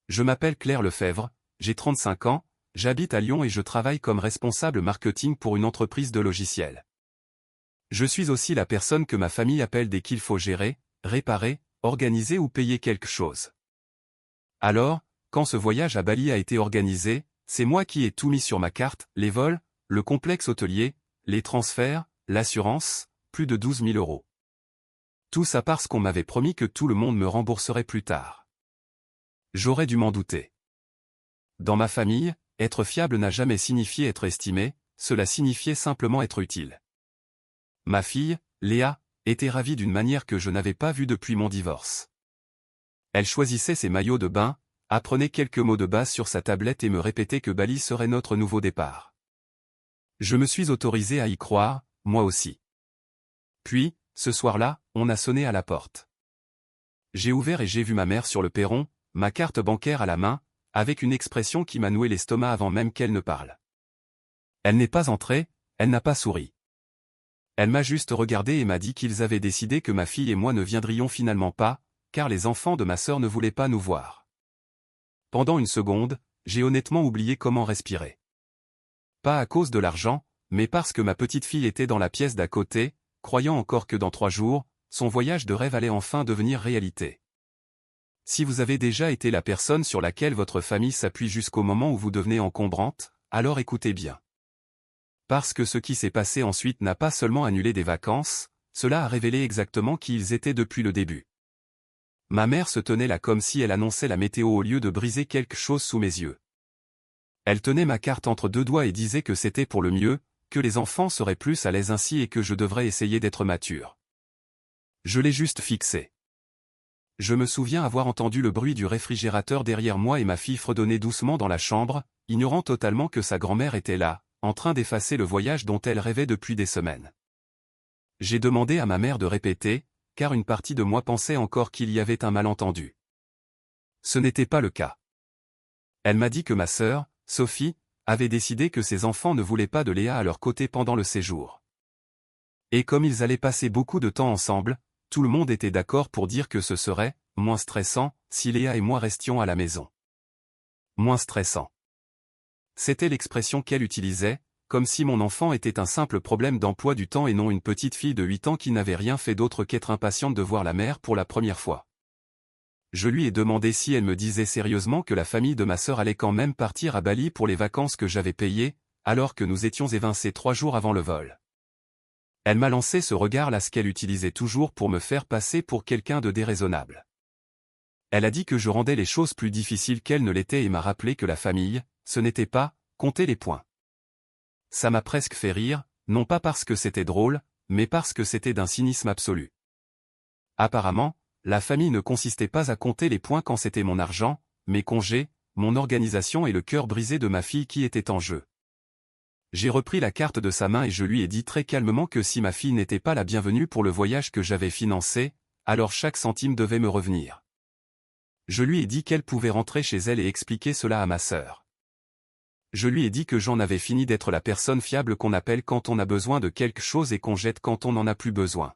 Je m'appelle Claire Lefebvre, j'ai 35 ans, j'habite à Lyon et je travaille comme responsable marketing pour une entreprise de logiciels. Je suis aussi la personne que ma famille appelle dès qu'il faut gérer, réparer, organiser ou payer quelque chose. Alors, quand ce voyage à Bali a été organisé, c'est moi qui ai tout mis sur ma carte, les vols, le complexe hôtelier, les transferts, l'assurance, plus de 12 000 €. Tout ça parce qu'on m'avait promis que tout le monde me rembourserait plus tard. J'aurais dû m'en douter. Dans ma famille, être fiable n'a jamais signifié être estimé, cela signifiait simplement être utile. Ma fille, Léa, était ravie d'une manière que je n'avais pas vue depuis mon divorce. Elle choisissait ses maillots de bain, apprenait quelques mots de base sur sa tablette et me répétait que Bali serait notre nouveau départ. Je me suis autorisé à y croire, moi aussi. Puis, ce soir-là, on a sonné à la porte. J'ai ouvert et j'ai vu ma mère sur le perron, ma carte bancaire à la main, avec une expression qui m'a noué l'estomac avant même qu'elle ne parle. Elle n'est pas entrée, elle n'a pas souri. Elle m'a juste regardé et m'a dit qu'ils avaient décidé que ma fille et moi ne viendrions finalement pas, car les enfants de ma sœur ne voulaient pas nous voir. Pendant une seconde, j'ai honnêtement oublié comment respirer. Pas à cause de l'argent, mais parce que ma petite fille était dans la pièce d'à côté, croyant encore que dans 3 jours, son voyage de rêve allait enfin devenir réalité. Si vous avez déjà été la personne sur laquelle votre famille s'appuie jusqu'au moment où vous devenez encombrante, alors écoutez bien. Parce que ce qui s'est passé ensuite n'a pas seulement annulé des vacances, cela a révélé exactement qui ils étaient depuis le début. Ma mère se tenait là comme si elle annonçait la météo au lieu de briser quelque chose sous mes yeux. Elle tenait ma carte entre 2 doigts et disait que c'était pour le mieux, que les enfants seraient plus à l'aise ainsi et que je devrais essayer d'être mature. Je l'ai juste fixé. Je me souviens avoir entendu le bruit du réfrigérateur derrière moi et ma fille fredonner doucement dans la chambre, ignorant totalement que sa grand-mère était là, en train d'effacer le voyage dont elle rêvait depuis des semaines. J'ai demandé à ma mère de répéter, car une partie de moi pensait encore qu'il y avait un malentendu. Ce n'était pas le cas. Elle m'a dit que ma sœur, Sophie, avait décidé que ses enfants ne voulaient pas de Léa à leur côté pendant le séjour. Et comme ils allaient passer beaucoup de temps ensemble, tout le monde était d'accord pour dire que ce serait moins stressant si Léa et moi restions à la maison. Moins stressant. C'était l'expression qu'elle utilisait, comme si mon enfant était un simple problème d'emploi du temps et non une petite fille de 8 ans qui n'avait rien fait d'autre qu'être impatiente de voir la mère pour la première fois. Je lui ai demandé si elle me disait sérieusement que la famille de ma sœur allait quand même partir à Bali pour les vacances que j'avais payées, alors que nous étions évincés 3 jours avant le vol. Elle m'a lancé ce regard-là qu'elle utilisait toujours pour me faire passer pour quelqu'un de déraisonnable. Elle a dit que je rendais les choses plus difficiles qu'elles ne l'étaient et m'a rappelé que la famille, ce n'était pas compter les points. Ça m'a presque fait rire, non pas parce que c'était drôle, mais parce que c'était d'un cynisme absolu. Apparemment, la famille ne consistait pas à compter les points quand c'était mon argent, mes congés, mon organisation et le cœur brisé de ma fille qui étaient en jeu. J'ai repris la carte de sa main et je lui ai dit très calmement que si ma fille n'était pas la bienvenue pour le voyage que j'avais financé, alors chaque centime devait me revenir. Je lui ai dit qu'elle pouvait rentrer chez elle et expliquer cela à ma sœur. Je lui ai dit que j'en avais fini d'être la personne fiable qu'on appelle quand on a besoin de quelque chose et qu'on jette quand on n'en a plus besoin.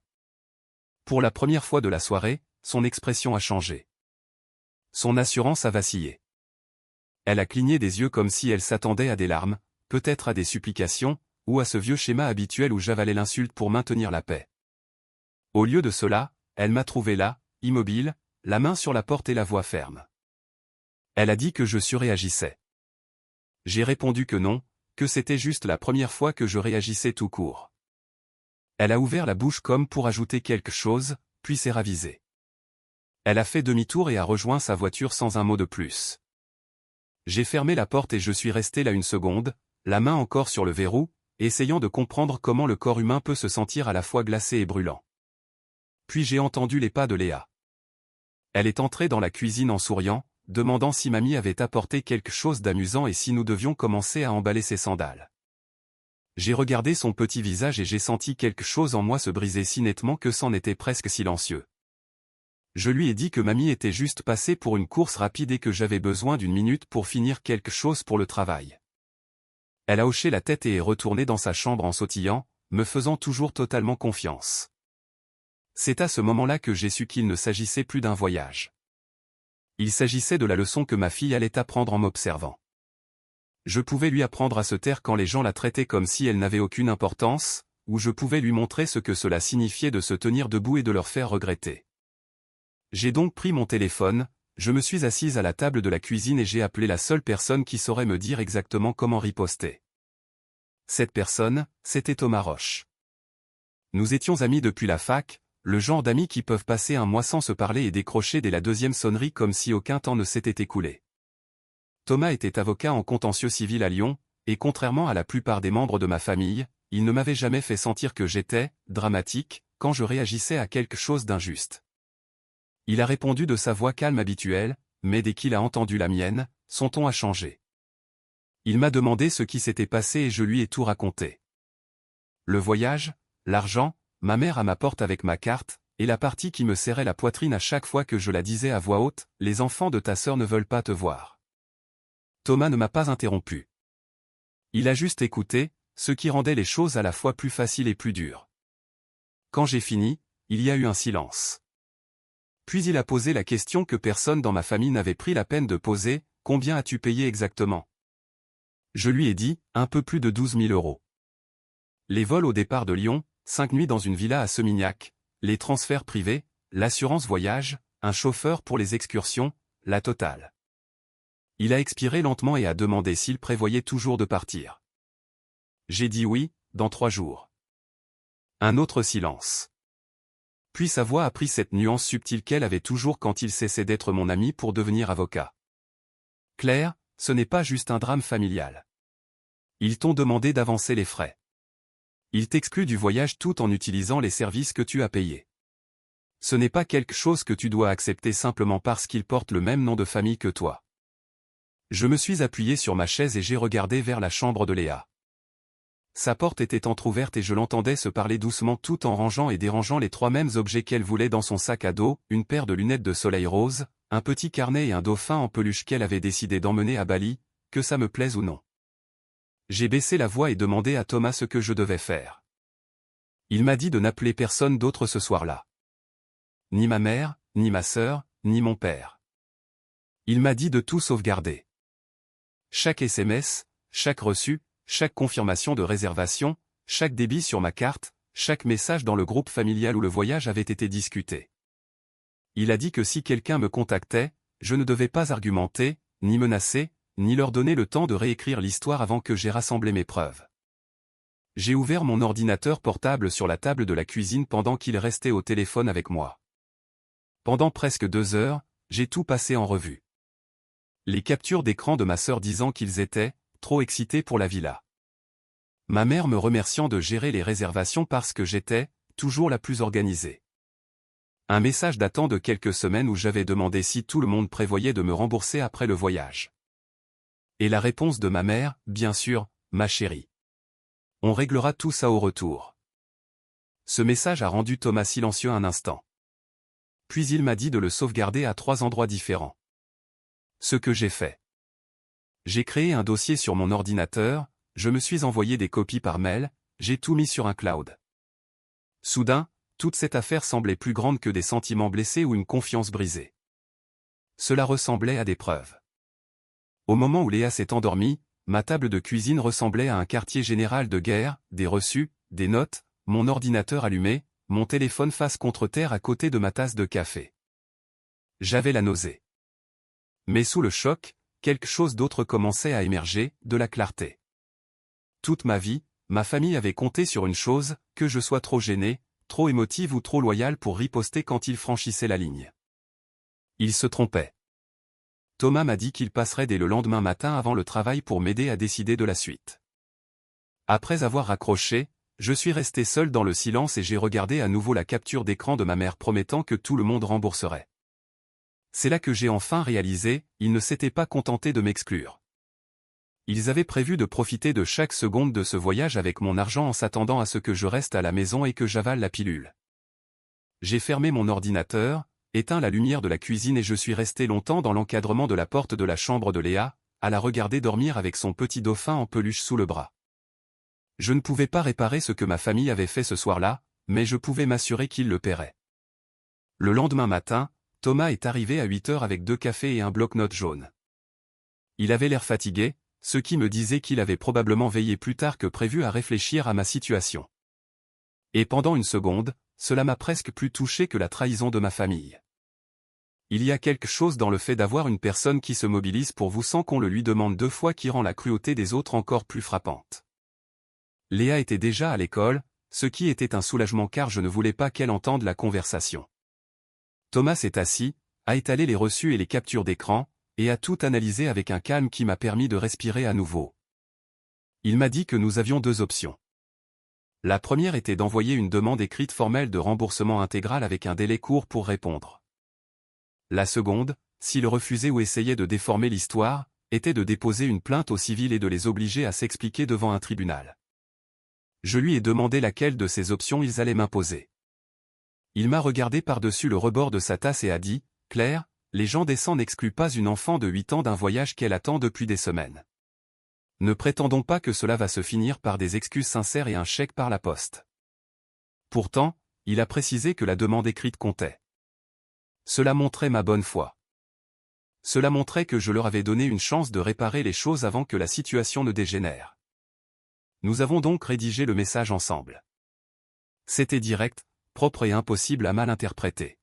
Pour la première fois de la soirée, son expression a changé. Son assurance a vacillé. Elle a cligné des yeux comme si elle s'attendait à des larmes, peut-être à des supplications, ou à ce vieux schéma habituel où j'avalais l'insulte pour maintenir la paix. Au lieu de cela, elle m'a trouvé là, immobile, la main sur la porte et la voix ferme. Elle a dit que je surréagissais. J'ai répondu que non, que c'était juste la première fois que je réagissais tout court. Elle a ouvert la bouche comme pour ajouter quelque chose, puis s'est ravisée. Elle a fait demi-tour et a rejoint sa voiture sans un mot de plus. J'ai fermé la porte et je suis resté là une seconde, la main encore sur le verrou, essayant de comprendre comment le corps humain peut se sentir à la fois glacé et brûlant. Puis j'ai entendu les pas de Léa. Elle est entrée dans la cuisine en souriant, demandant si mamie avait apporté quelque chose d'amusant et si nous devions commencer à emballer ses sandales. J'ai regardé son petit visage et j'ai senti quelque chose en moi se briser si nettement que c'en était presque silencieux. Je lui ai dit que mamie était juste passée pour une course rapide et que j'avais besoin d'une minute pour finir quelque chose pour le travail. Elle a hoché la tête et est retournée dans sa chambre en sautillant, me faisant toujours totalement confiance. C'est à ce moment-là que j'ai su qu'il ne s'agissait plus d'un voyage. Il s'agissait de la leçon que ma fille allait apprendre en m'observant. Je pouvais lui apprendre à se taire quand les gens la traitaient comme si elle n'avait aucune importance, ou je pouvais lui montrer ce que cela signifiait de se tenir debout et de leur faire regretter. J'ai donc pris mon téléphone, je me suis assise à la table de la cuisine et j'ai appelé la seule personne qui saurait me dire exactement comment riposter. Cette personne, c'était Thomas Roche. Nous étions amis depuis la fac, le genre d'amis qui peuvent passer un mois sans se parler et décrocher dès la deuxième sonnerie comme si aucun temps ne s'était écoulé. Thomas était avocat en contentieux civil à Lyon, et contrairement à la plupart des membres de ma famille, il ne m'avait jamais fait sentir que j'étais dramatique quand je réagissais à quelque chose d'injuste. Il a répondu de sa voix calme habituelle, mais dès qu'il a entendu la mienne, son ton a changé. Il m'a demandé ce qui s'était passé et je lui ai tout raconté. Le voyage, l'argent, ma mère à ma porte avec ma carte, et la partie qui me serrait la poitrine à chaque fois que je la disais à voix haute, « Les enfants de ta sœur ne veulent pas te voir ». Thomas ne m'a pas interrompu. Il a juste écouté, ce qui rendait les choses à la fois plus faciles et plus dures. Quand j'ai fini, il y a eu un silence. Puis il a posé la question que personne dans ma famille n'avait pris la peine de poser, « Combien as-tu payé exactement ?» Je lui ai dit, un peu plus de 12 000 €. Les vols au départ de Lyon, 5 nuits dans une villa à Semignac, les transferts privés, l'assurance voyage, un chauffeur pour les excursions, la totale. Il a expiré lentement et a demandé s'il prévoyait toujours de partir. J'ai dit oui, dans 3 jours. Un autre silence. Puis sa voix a pris cette nuance subtile qu'elle avait toujours quand il cessait d'être mon ami pour devenir avocat. Claire, ce n'est pas juste un drame familial. Ils t'ont demandé d'avancer les frais. Ils t'excluent du voyage tout en utilisant les services que tu as payés. Ce n'est pas quelque chose que tu dois accepter simplement parce qu'ils portent le même nom de famille que toi. Je me suis appuyé sur ma chaise et j'ai regardé vers la chambre de Léa. Sa porte était entr'ouverte et je l'entendais se parler doucement tout en rangeant et dérangeant les 3 mêmes objets qu'elle voulait dans son sac à dos, une paire de lunettes de soleil rose, un petit carnet et un dauphin en peluche qu'elle avait décidé d'emmener à Bali, que ça me plaise ou non. J'ai baissé la voix et demandé à Thomas ce que je devais faire. Il m'a dit de n'appeler personne d'autre ce soir-là. Ni ma mère, ni ma sœur, ni mon père. Il m'a dit de tout sauvegarder. Chaque SMS, chaque reçu, chaque confirmation de réservation, chaque débit sur ma carte, chaque message dans le groupe familial où le voyage avait été discuté. Il a dit que si quelqu'un me contactait, je ne devais pas argumenter, ni menacer, ni leur donner le temps de réécrire l'histoire avant que j'aie rassemblé mes preuves. J'ai ouvert mon ordinateur portable sur la table de la cuisine pendant qu'il restait au téléphone avec moi. Pendant presque 2 heures, j'ai tout passé en revue. Les captures d'écran de ma sœur disant qu'ils étaient trop excités pour la villa. Ma mère me remerciant de gérer les réservations parce que j'étais toujours la plus organisée. Un message datant de quelques semaines où j'avais demandé si tout le monde prévoyait de me rembourser après le voyage. Et la réponse de ma mère, bien sûr, ma chérie. On réglera tout ça au retour. Ce message a rendu Thomas silencieux un instant. Puis il m'a dit de le sauvegarder à 3 endroits différents. Ce que j'ai fait. J'ai créé un dossier sur mon ordinateur, je me suis envoyé des copies par mail, j'ai tout mis sur un cloud. Soudain, toute cette affaire semblait plus grande que des sentiments blessés ou une confiance brisée. Cela ressemblait à des preuves. Au moment où Léa s'est endormie, ma table de cuisine ressemblait à un quartier général de guerre, des reçus, des notes, mon ordinateur allumé, mon téléphone face contre terre à côté de ma tasse de café. J'avais la nausée. Mais sous le choc, quelque chose d'autre commençait à émerger, de la clarté. Toute ma vie, ma famille avait compté sur une chose, que je sois trop gêné, trop émotive ou trop loyale pour riposter quand il franchissait la ligne. Il se trompait. Thomas m'a dit qu'il passerait dès le lendemain matin avant le travail pour m'aider à décider de la suite. Après avoir raccroché, je suis resté seul dans le silence et j'ai regardé à nouveau la capture d'écran de ma mère promettant que tout le monde rembourserait. C'est là que j'ai enfin réalisé, ils ne s'étaient pas contentés de m'exclure. Ils avaient prévu de profiter de chaque seconde de ce voyage avec mon argent en s'attendant à ce que je reste à la maison et que j'avale la pilule. J'ai fermé mon ordinateur, éteint la lumière de la cuisine et je suis resté longtemps dans l'encadrement de la porte de la chambre de Léa, à la regarder dormir avec son petit dauphin en peluche sous le bras. Je ne pouvais pas réparer ce que ma famille avait fait ce soir-là, mais je pouvais m'assurer qu'ils le paieraient. Le lendemain matin, Thomas est arrivé à 8 heures avec 2 cafés et un bloc-notes jaune. Il avait l'air fatigué, ce qui me disait qu'il avait probablement veillé plus tard que prévu à réfléchir à ma situation. Et pendant une seconde, cela m'a presque plus touché que la trahison de ma famille. Il y a quelque chose dans le fait d'avoir une personne qui se mobilise pour vous sans qu'on le lui demande 2 fois qui rend la cruauté des autres encore plus frappante. Léa était déjà à l'école, ce qui était un soulagement car je ne voulais pas qu'elle entende la conversation. Thomas s'est assis, a étalé les reçus et les captures d'écran, et a tout analysé avec un calme qui m'a permis de respirer à nouveau. Il m'a dit que nous avions 2 options. La première était d'envoyer une demande écrite formelle de remboursement intégral avec un délai court pour répondre. La seconde, s'il refusait ou essayait de déformer l'histoire, était de déposer une plainte au civil et de les obliger à s'expliquer devant un tribunal. Je lui ai demandé laquelle de ces options ils allaient m'imposer. Il m'a regardé par-dessus le rebord de sa tasse et a dit, « Claire, les gens décents n'excluent pas une enfant de 8 ans d'un voyage qu'elle attend depuis des semaines. Ne prétendons pas que cela va se finir par des excuses sincères et un chèque par la poste. » Pourtant, il a précisé que la demande écrite comptait. Cela montrait ma bonne foi. Cela montrait que je leur avais donné une chance de réparer les choses avant que la situation ne dégénère. Nous avons donc rédigé le message ensemble. C'était direct, propre et impossible à mal interpréter.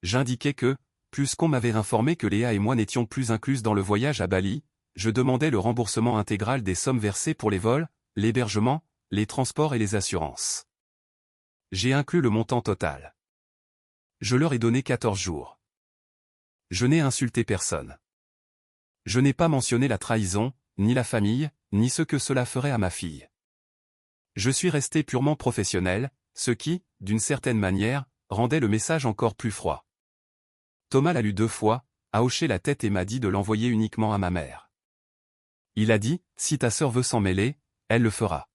J'indiquais que, puisqu'on m'avait informé que Léa et moi n'étions plus incluses dans le voyage à Bali, je demandais le remboursement intégral des sommes versées pour les vols, l'hébergement, les transports et les assurances. J'ai inclus le montant total. Je leur ai donné 14 jours. Je n'ai insulté personne. Je n'ai pas mentionné la trahison, ni la famille, ni ce que cela ferait à ma fille. Je suis resté purement professionnel, ce qui, d'une certaine manière, rendait le message encore plus froid. Thomas l'a lu 2 fois, a hoché la tête et m'a dit de l'envoyer uniquement à ma mère. Il a dit, si ta sœur veut s'en mêler, elle le fera.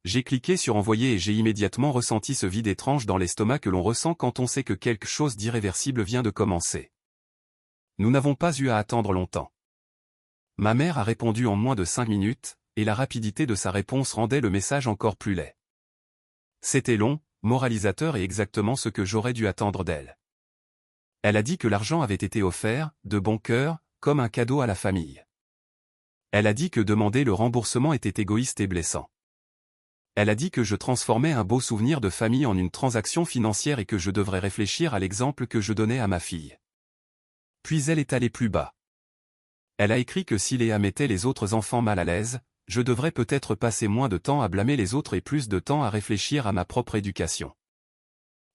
J'ai cliqué sur envoyer et j'ai immédiatement ressenti ce vide étrange dans l'estomac que l'on ressent quand on sait que quelque chose d'irréversible vient de commencer. Nous n'avons pas eu à attendre longtemps. Ma mère a répondu en moins de 5 minutes, et la rapidité de sa réponse rendait le message encore plus laid. C'était long, moralisateur et exactement ce que j'aurais dû attendre d'elle. Elle a dit que l'argent avait été offert, de bon cœur, comme un cadeau à la famille. Elle a dit que demander le remboursement était égoïste et blessant. Elle a dit que je transformais un beau souvenir de famille en une transaction financière et que je devrais réfléchir à l'exemple que je donnais à ma fille. Puis elle est allée plus bas. Elle a écrit que si Léa mettait les autres enfants mal à l'aise, je devrais peut-être passer moins de temps à blâmer les autres et plus de temps à réfléchir à ma propre éducation.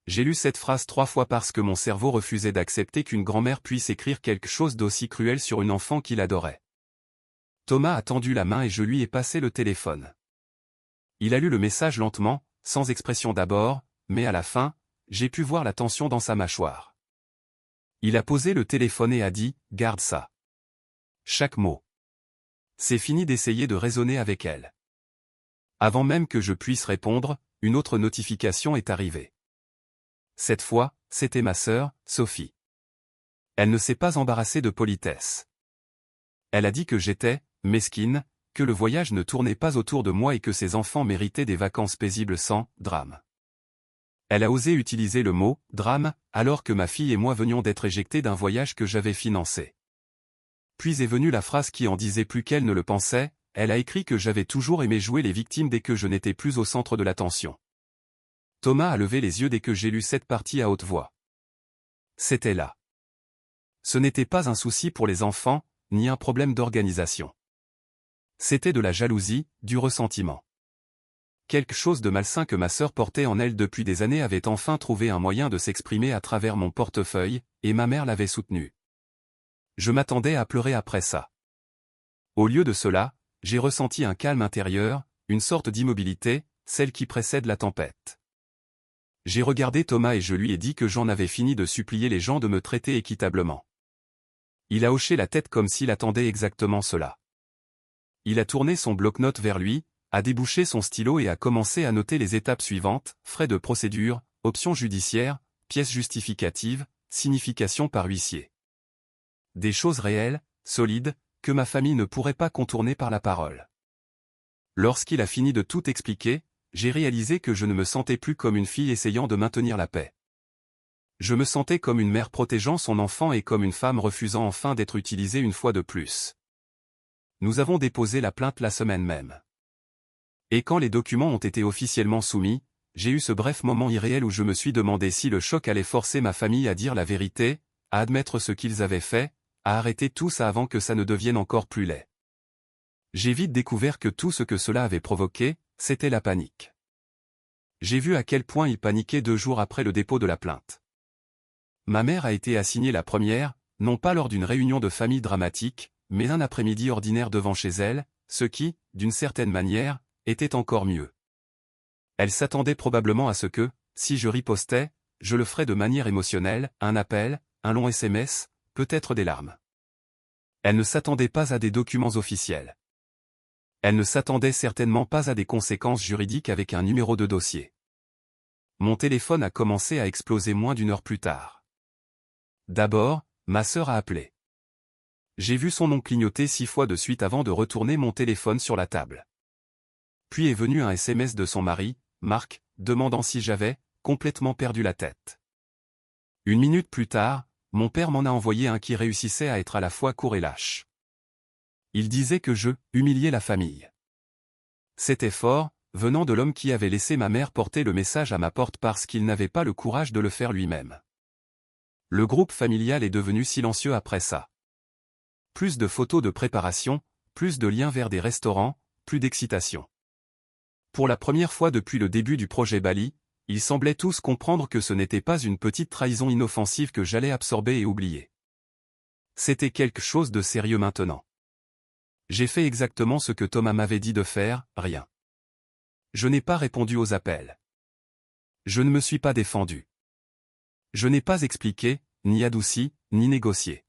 J'ai lu cette phrase 3 fois parce que mon cerveau refusait d'accepter qu'une grand-mère puisse écrire quelque chose d'aussi cruel sur une enfant qu'il adorait. Thomas a tendu la main et je lui ai passé le téléphone. Il a lu le message lentement, sans expression d'abord, mais à la fin, j'ai pu voir la tension dans sa mâchoire. Il a posé le téléphone et a dit, « Garde ça. » Chaque mot. C'est fini d'essayer de raisonner avec elle. Avant même que je puisse répondre, une autre notification est arrivée. Cette fois, c'était ma sœur, Sophie. Elle ne s'est pas embarrassée de politesse. Elle a dit que j'étais mesquine, que le voyage ne tournait pas autour de moi et que ses enfants méritaient des vacances paisibles sans drame. Elle a osé utiliser le mot « drame » alors que ma fille et moi venions d'être éjectés d'un voyage que j'avais financé. Puis est venue la phrase qui en disait plus qu'elle ne le pensait, elle a écrit que j'avais toujours aimé jouer les victimes dès que je n'étais plus au centre de l'attention. Thomas a levé les yeux dès que j'ai lu cette partie à haute voix. C'était là. Ce n'était pas un souci pour les enfants, ni un problème d'organisation. C'était de la jalousie, du ressentiment. Quelque chose de malsain que ma sœur portait en elle depuis des années avait enfin trouvé un moyen de s'exprimer à travers mon portefeuille, et ma mère l'avait soutenu. Je m'attendais à pleurer après ça. Au lieu de cela, j'ai ressenti un calme intérieur, une sorte d'immobilité, celle qui précède la tempête. J'ai regardé Thomas et je lui ai dit que j'en avais fini de supplier les gens de me traiter équitablement. Il a hoché la tête comme s'il attendait exactement cela. Il a tourné son bloc-notes vers lui, a débouché son stylo et a commencé à noter les étapes suivantes, frais de procédure, options judiciaires, pièces justificatives, signification par huissier. Des choses réelles, solides, que ma famille ne pourrait pas contourner par la parole. Lorsqu'il a fini de tout expliquer, j'ai réalisé que je ne me sentais plus comme une fille essayant de maintenir la paix. Je me sentais comme une mère protégeant son enfant et comme une femme refusant enfin d'être utilisée une fois de plus. Nous avons déposé la plainte la semaine même. Et quand les documents ont été officiellement soumis, j'ai eu ce bref moment irréel où je me suis demandé si le choc allait forcer ma famille à dire la vérité, à admettre ce qu'ils avaient fait, à arrêter tout ça avant que ça ne devienne encore plus laid. J'ai vite découvert que tout ce que cela avait provoqué, c'était la panique. J'ai vu à quel point ils paniquaient 2 jours après le dépôt de la plainte. Ma mère a été assignée la première, non pas lors d'une réunion de famille dramatique, mais un après-midi ordinaire devant chez elle, ce qui, d'une certaine manière, était encore mieux. Elle s'attendait probablement à ce que, si je ripostais, je le ferais de manière émotionnelle, un appel, un long SMS, peut-être des larmes. Elle ne s'attendait pas à des documents officiels. Elle ne s'attendait certainement pas à des conséquences juridiques avec un numéro de dossier. Mon téléphone a commencé à exploser moins d'1 heure plus tard. D'abord, ma sœur a appelé. J'ai vu son nom clignoter 6 fois de suite avant de retourner mon téléphone sur la table. Puis est venu un SMS de son mari, Marc, demandant si j'avais complètement perdu la tête. 1 minute plus tard, mon père m'en a envoyé un qui réussissait à être à la fois court et lâche. Il disait que je humiliais la famille. C'était fort, venant de l'homme qui avait laissé ma mère porter le message à ma porte parce qu'il n'avait pas le courage de le faire lui-même. Le groupe familial est devenu silencieux après ça. Plus de photos de préparation, plus de liens vers des restaurants, plus d'excitation. Pour la première fois depuis le début du projet Bali, ils semblaient tous comprendre que ce n'était pas une petite trahison inoffensive que j'allais absorber et oublier. C'était quelque chose de sérieux maintenant. J'ai fait exactement ce que Thomas m'avait dit de faire, rien. Je n'ai pas répondu aux appels. Je ne me suis pas défendu. Je n'ai pas expliqué, ni adouci, ni négocié.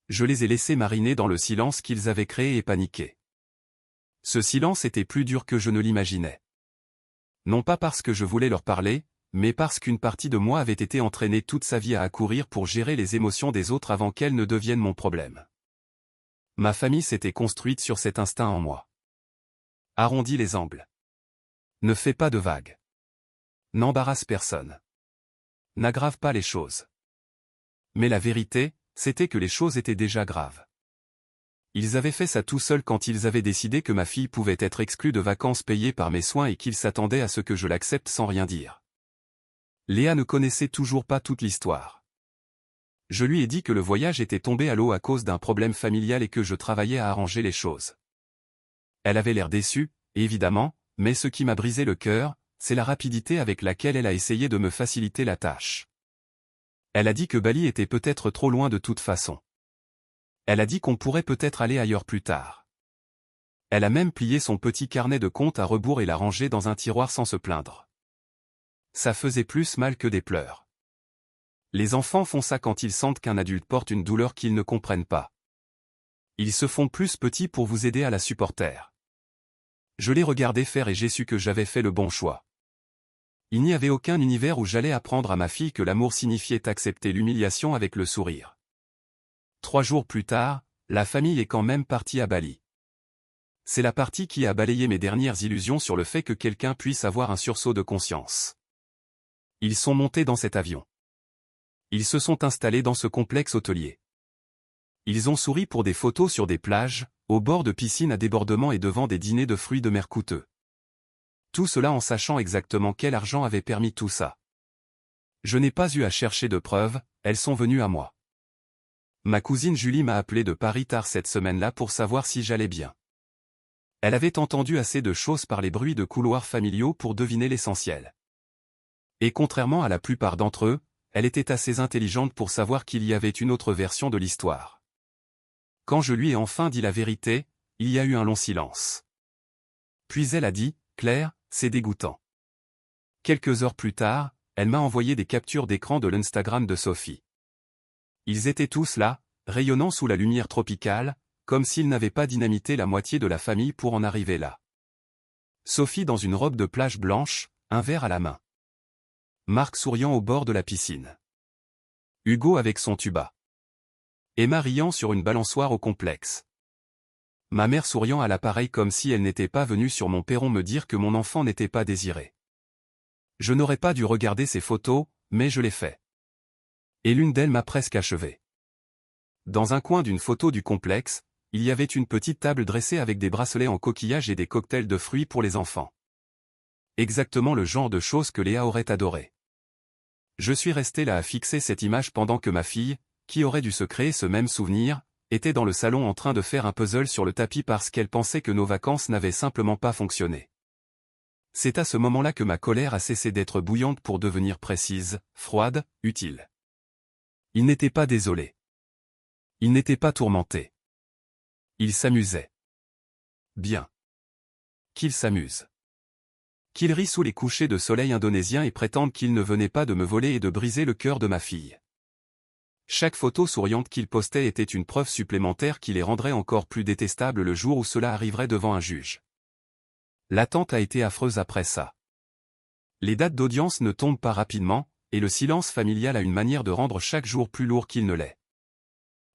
Je les ai laissés mariner dans le silence qu'ils avaient créé et paniqué. Ce silence était plus dur que je ne l'imaginais. Non pas parce que je voulais leur parler, mais parce qu'une partie de moi avait été entraînée toute sa vie à accourir pour gérer les émotions des autres avant qu'elles ne deviennent mon problème. Ma famille s'était construite sur cet instinct en moi. Arrondis les angles. Ne fais pas de vagues. N'embarrasse personne. N'aggrave pas les choses. Mais la vérité, c'était que les choses étaient déjà graves. Ils avaient fait ça tout seuls quand ils avaient décidé que ma fille pouvait être exclue de vacances payées par mes soins et qu'ils s'attendaient à ce que je l'accepte sans rien dire. Léa ne connaissait toujours pas toute l'histoire. Je lui ai dit que le voyage était tombé à l'eau à cause d'un problème familial et que je travaillais à arranger les choses. Elle avait l'air déçue, évidemment, mais ce qui m'a brisé le cœur, c'est la rapidité avec laquelle elle a essayé de me faciliter la tâche. Elle a dit que Bali était peut-être trop loin de toute façon. Elle a dit qu'on pourrait peut-être aller ailleurs plus tard. Elle a même plié son petit carnet de comptes à rebours et l'a rangé dans un tiroir sans se plaindre. Ça faisait plus mal que des pleurs. Les enfants font ça quand ils sentent qu'un adulte porte une douleur qu'ils ne comprennent pas. Ils se font plus petits pour vous aider à la supporter. Je l'ai regardé faire et j'ai su que j'avais fait le bon choix. Il n'y avait aucun univers où j'allais apprendre à ma fille que l'amour signifiait accepter l'humiliation avec le sourire. 3 jours plus tard, la famille est quand même partie à Bali. C'est la partie qui a balayé mes dernières illusions sur le fait que quelqu'un puisse avoir un sursaut de conscience. Ils sont montés dans cet avion. Ils se sont installés dans ce complexe hôtelier. Ils ont souri pour des photos sur des plages, au bord de piscines à débordement et devant des dîners de fruits de mer coûteux. Tout cela en sachant exactement quel argent avait permis tout ça. Je n'ai pas eu à chercher de preuves, elles sont venues à moi. Ma cousine Julie m'a appelé de Paris tard cette semaine-là pour savoir si j'allais bien. Elle avait entendu assez de choses par les bruits de couloirs familiaux pour deviner l'essentiel. Et contrairement à la plupart d'entre eux, elle était assez intelligente pour savoir qu'il y avait une autre version de l'histoire. Quand je lui ai enfin dit la vérité, il y a eu un long silence. Puis elle a dit, « Claire, c'est dégoûtant. » Quelques heures plus tard, elle m'a envoyé des captures d'écran de l'Instagram de Sophie. Ils étaient tous là, rayonnant sous la lumière tropicale, comme s'ils n'avaient pas dynamité la moitié de la famille pour en arriver là. Sophie dans une robe de plage blanche, un verre à la main. Marc souriant au bord de la piscine. Hugo avec son tuba. Emma riant sur une balançoire au complexe. Ma mère souriant à l'appareil comme si elle n'était pas venue sur mon perron me dire que mon enfant n'était pas désiré. Je n'aurais pas dû regarder ces photos, mais je l'ai fait. Et l'une d'elles m'a presque achevé. Dans un coin d'une photo du complexe, il y avait une petite table dressée avec des bracelets en coquillage et des cocktails de fruits pour les enfants. Exactement le genre de choses que Léa aurait adoré. Je suis resté là à fixer cette image pendant que ma fille, qui aurait dû se créer ce même souvenir, était dans le salon en train de faire un puzzle sur le tapis parce qu'elle pensait que nos vacances n'avaient simplement pas fonctionné. C'est à ce moment-là que ma colère a cessé d'être bouillante pour devenir précise, froide, utile. Il n'était pas désolé. Il n'était pas tourmenté. Il s'amusait. Bien. Qu'il s'amuse. Qu'il rit sous les couchers de soleil indonésiens et prétende qu'il ne venait pas de me voler et de briser le cœur de ma fille. Chaque photo souriante qu'il postait était une preuve supplémentaire qui les rendrait encore plus détestables le jour où cela arriverait devant un juge. L'attente a été affreuse après ça. Les dates d'audience ne tombent pas rapidement, et le silence familial a une manière de rendre chaque jour plus lourd qu'il ne l'est.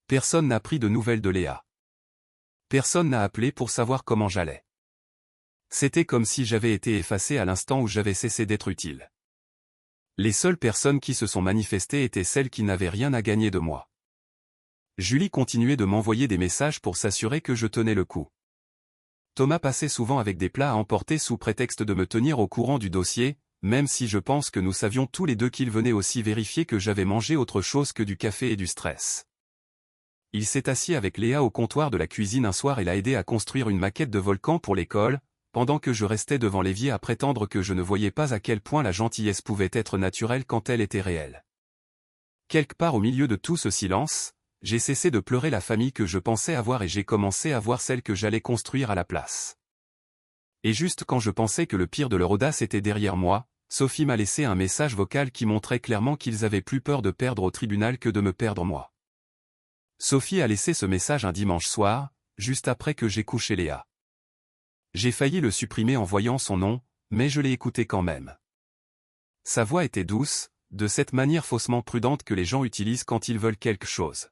Personne n'a pris de nouvelles de Léa. Personne n'a appelé pour savoir comment j'allais. C'était comme si j'avais été effacé à l'instant où j'avais cessé d'être utile. Les seules personnes qui se sont manifestées étaient celles qui n'avaient rien à gagner de moi. Julie continuait de m'envoyer des messages pour s'assurer que je tenais le coup. Thomas passait souvent avec des plats à emporter sous prétexte de me tenir au courant du dossier, même si je pense que nous savions tous les deux qu'il venait aussi vérifier que j'avais mangé autre chose que du café et du stress. Il s'est assis avec Léa au comptoir de la cuisine un soir et l'a aidé à construire une maquette de volcan pour l'école, pendant que je restais devant l'évier à prétendre que je ne voyais pas à quel point la gentillesse pouvait être naturelle quand elle était réelle. Quelque part au milieu de tout ce silence, j'ai cessé de pleurer la famille que je pensais avoir et j'ai commencé à voir celle que j'allais construire à la place. Et juste quand je pensais que le pire de leur audace était derrière moi, Sophie m'a laissé un message vocal qui montrait clairement qu'ils avaient plus peur de perdre au tribunal que de me perdre moi. Sophie a laissé ce message un dimanche soir, juste après que j'ai couché Léa. J'ai failli le supprimer en voyant son nom, mais je l'ai écouté quand même. Sa voix était douce, de cette manière faussement prudente que les gens utilisent quand ils veulent quelque chose.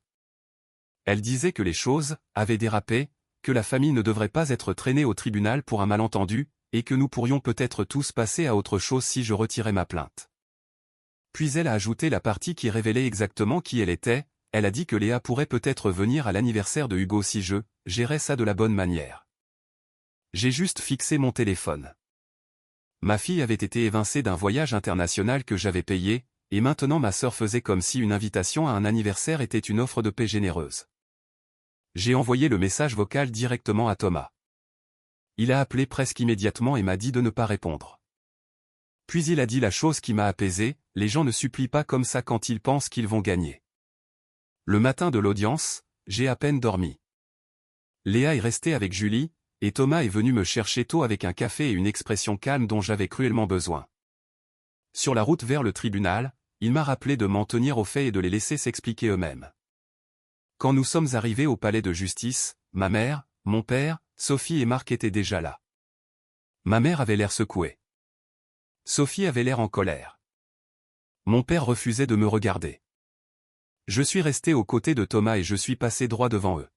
Elle disait que les choses avaient dérapé, que la famille ne devrait pas être traînée au tribunal pour un malentendu, et que nous pourrions peut-être tous passer à autre chose si je retirais ma plainte. Puis elle a ajouté la partie qui révélait exactement qui elle était, elle a dit que Léa pourrait peut-être venir à l'anniversaire de Hugo si je gérais ça de la bonne manière. J'ai juste fixé mon téléphone. Ma fille avait été évincée d'un voyage international que j'avais payé, et maintenant ma sœur faisait comme si une invitation à un anniversaire était une offre de paix généreuse. J'ai envoyé le message vocal directement à Thomas. Il a appelé presque immédiatement et m'a dit de ne pas répondre. Puis il a dit la chose qui m'a apaisé, les gens ne supplient pas comme ça quand ils pensent qu'ils vont gagner. Le matin de l'audience, j'ai à peine dormi. Léa est restée avec Julie, et Thomas est venu me chercher tôt avec un café et une expression calme dont j'avais cruellement besoin. Sur la route vers le tribunal, il m'a rappelé de m'en tenir aux faits et de les laisser s'expliquer eux-mêmes. Quand nous sommes arrivés au palais de justice, ma mère, mon père, Sophie et Marc étaient déjà là. Ma mère avait l'air secouée. Sophie avait l'air en colère. Mon père refusait de me regarder. Je suis resté aux côtés de Thomas et je suis passé droit devant eux.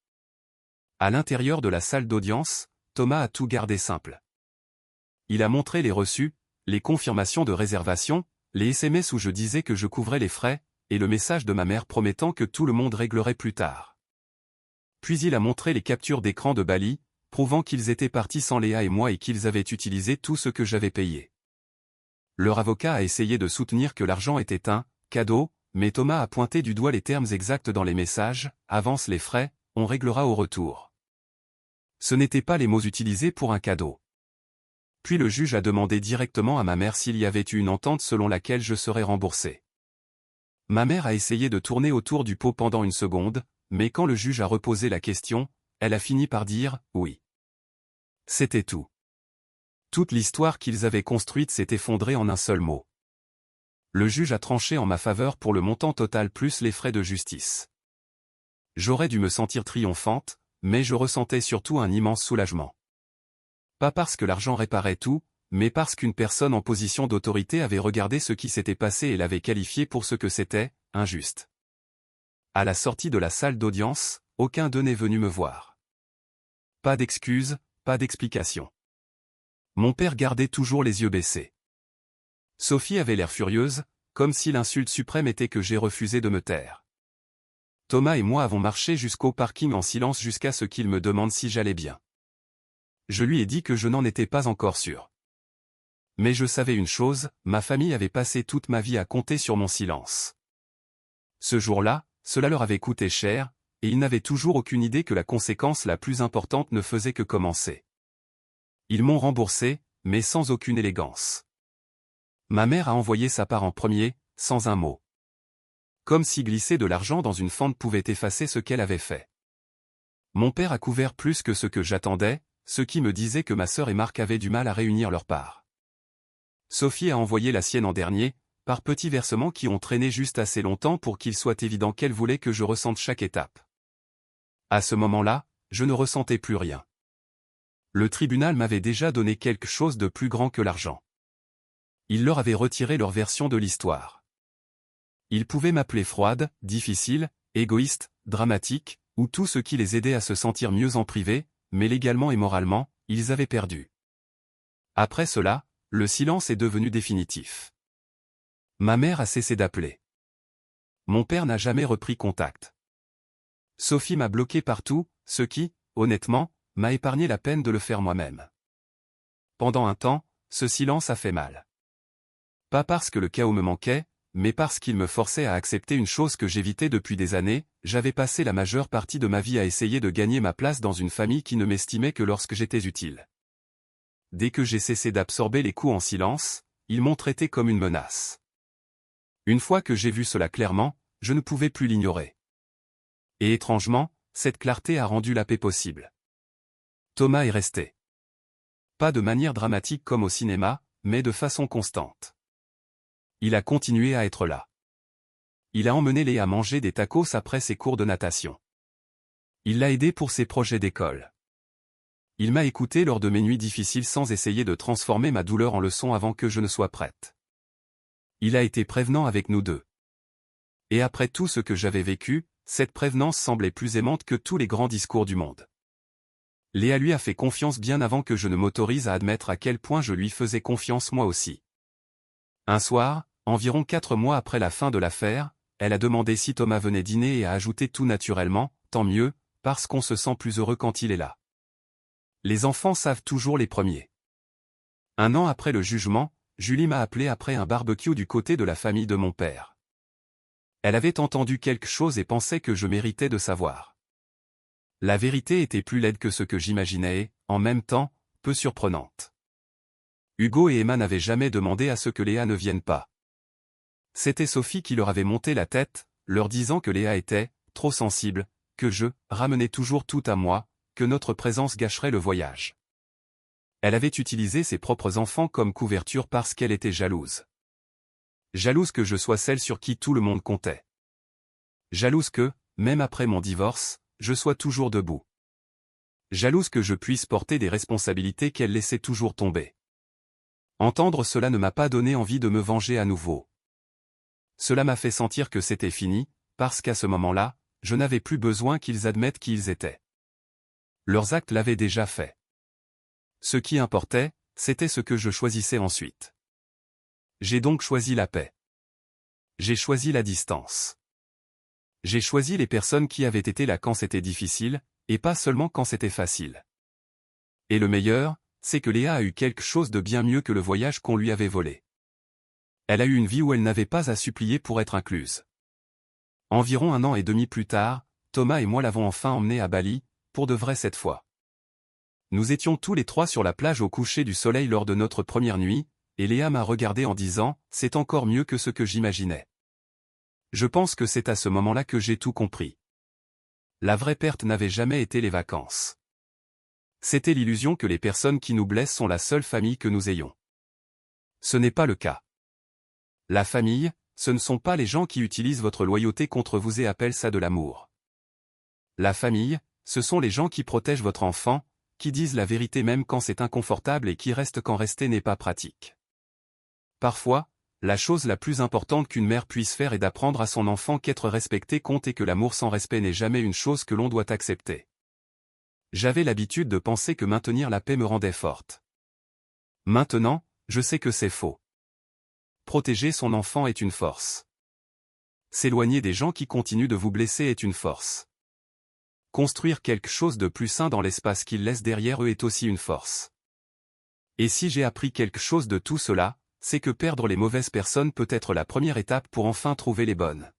À l'intérieur de la salle d'audience, Thomas a tout gardé simple. Il a montré les reçus, les confirmations de réservation, les SMS où je disais que je couvrais les frais, et le message de ma mère promettant que tout le monde réglerait plus tard. Puis il a montré les captures d'écran de Bali, prouvant qu'ils étaient partis sans Léa et moi et qu'ils avaient utilisé tout ce que j'avais payé. Leur avocat a essayé de soutenir que l'argent était un cadeau, mais Thomas a pointé du doigt les termes exacts dans les messages, avance les frais, on réglera au retour. Ce n'étaient pas les mots utilisés pour un cadeau. Puis le juge a demandé directement à ma mère s'il y avait eu une entente selon laquelle je serais remboursé. Ma mère a essayé de tourner autour du pot pendant une seconde, mais quand le juge a reposé la question, elle a fini par dire « oui ». C'était tout. Toute l'histoire qu'ils avaient construite s'est effondrée en un seul mot. Le juge a tranché en ma faveur pour le montant total plus les frais de justice. J'aurais dû me sentir triomphante, mais je ressentais surtout un immense soulagement. Pas parce que l'argent réparait tout, mais parce qu'une personne en position d'autorité avait regardé ce qui s'était passé et l'avait qualifié pour ce que c'était, injuste. À la sortie de la salle d'audience, aucun d'eux n'est venu me voir. Pas d'excuses, pas d'explications. Mon père gardait toujours les yeux baissés. Sophie avait l'air furieuse, comme si l'insulte suprême était que j'ai refusé de me taire. Thomas et moi avons marché jusqu'au parking en silence jusqu'à ce qu'il me demande si j'allais bien. Je lui ai dit que je n'en étais pas encore sûr. Mais je savais une chose, ma famille avait passé toute ma vie à compter sur mon silence. Ce jour-là, cela leur avait coûté cher, et ils n'avaient toujours aucune idée que la conséquence la plus importante ne faisait que commencer. Ils m'ont remboursé, mais sans aucune élégance. Ma mère a envoyé sa part en premier, sans un mot. Comme si glisser de l'argent dans une fente pouvait effacer ce qu'elle avait fait. Mon père a couvert plus que ce que j'attendais, ce qui me disait que ma sœur et Marc avaient du mal à réunir leur part. Sophie a envoyé la sienne en dernier, par petits versements qui ont traîné juste assez longtemps pour qu'il soit évident qu'elle voulait que je ressente chaque étape. À ce moment-là, je ne ressentais plus rien. Le tribunal m'avait déjà donné quelque chose de plus grand que l'argent. Il leur avait retiré leur version de l'histoire. Ils pouvaient m'appeler froide, difficile, égoïste, dramatique, ou tout ce qui les aidait à se sentir mieux en privé, mais légalement et moralement, ils avaient perdu. Après cela, le silence est devenu définitif. Ma mère a cessé d'appeler. Mon père n'a jamais repris contact. Sophie m'a bloqué partout, ce qui, honnêtement, m'a épargné la peine de le faire moi-même. Pendant un temps, ce silence a fait mal. Pas parce que le chaos me manquait, mais parce qu'il me forçait à accepter une chose que j'évitais depuis des années, j'avais passé la majeure partie de ma vie à essayer de gagner ma place dans une famille qui ne m'estimait que lorsque j'étais utile. Dès que j'ai cessé d'absorber les coups en silence, ils m'ont traité comme une menace. Une fois que j'ai vu cela clairement, je ne pouvais plus l'ignorer. Et étrangement, cette clarté a rendu la paix possible. Thomas est resté. Pas de manière dramatique comme au cinéma, mais de façon constante. Il a continué à être là. Il a emmené Léa manger des tacos après ses cours de natation. Il l'a aidé pour ses projets d'école. Il m'a écouté lors de mes nuits difficiles sans essayer de transformer ma douleur en leçon avant que je ne sois prête. Il a été prévenant avec nous deux. Et après tout ce que j'avais vécu, cette prévenance semblait plus aimante que tous les grands discours du monde. Léa lui a fait confiance bien avant que je ne m'autorise à admettre à quel point je lui faisais confiance moi aussi. Un soir, environ 4 mois après la fin de l'affaire, elle a demandé si Thomas venait dîner et a ajouté tout naturellement, tant mieux, parce qu'on se sent plus heureux quand il est là. Les enfants savent toujours les premiers. Un an après le jugement, Julie m'a appelé après un barbecue du côté de la famille de mon père. Elle avait entendu quelque chose et pensait que je méritais de savoir. La vérité était plus laide que ce que j'imaginais et, en même temps, peu surprenante. Hugo et Emma n'avaient jamais demandé à ce que Léa ne vienne pas. C'était Sophie qui leur avait monté la tête, leur disant que Léa était trop sensible, que je ramenais toujours tout à moi, que notre présence gâcherait le voyage. Elle avait utilisé ses propres enfants comme couverture parce qu'elle était jalouse. Jalouse que je sois celle sur qui tout le monde comptait. Jalouse que, même après mon divorce, je sois toujours debout. Jalouse que je puisse porter des responsabilités qu'elle laissait toujours tomber. Entendre cela ne m'a pas donné envie de me venger à nouveau. Cela m'a fait sentir que c'était fini, parce qu'à ce moment-là, je n'avais plus besoin qu'ils admettent qui ils étaient. Leurs actes l'avaient déjà fait. Ce qui importait, c'était ce que je choisissais ensuite. J'ai donc choisi la paix. J'ai choisi la distance. J'ai choisi les personnes qui avaient été là quand c'était difficile, et pas seulement quand c'était facile. Et le meilleur, c'est que Léa a eu quelque chose de bien mieux que le voyage qu'on lui avait volé. Elle a eu une vie où elle n'avait pas à supplier pour être incluse. Environ 1 an et demi plus tard, Thomas et moi l'avons enfin emmenée à Bali, pour de vrai cette fois. Nous étions tous les 3 sur la plage au coucher du soleil lors de notre première nuit, et Léa m'a regardé en disant « C'est encore mieux que ce que j'imaginais ». Je pense que c'est à ce moment-là que j'ai tout compris. La vraie perte n'avait jamais été les vacances. C'était l'illusion que les personnes qui nous blessent sont la seule famille que nous ayons. Ce n'est pas le cas. La famille, ce ne sont pas les gens qui utilisent votre loyauté contre vous et appellent ça de l'amour. La famille, ce sont les gens qui protègent votre enfant, qui disent la vérité même quand c'est inconfortable et qui restent quand rester n'est pas pratique. Parfois, la chose la plus importante qu'une mère puisse faire est d'apprendre à son enfant qu'être respecté compte et que l'amour sans respect n'est jamais une chose que l'on doit accepter. J'avais l'habitude de penser que maintenir la paix me rendait forte. Maintenant, je sais que c'est faux. Protéger son enfant est une force. S'éloigner des gens qui continuent de vous blesser est une force. Construire quelque chose de plus sain dans l'espace qu'ils laissent derrière eux est aussi une force. Et si j'ai appris quelque chose de tout cela, c'est que perdre les mauvaises personnes peut être la première étape pour enfin trouver les bonnes.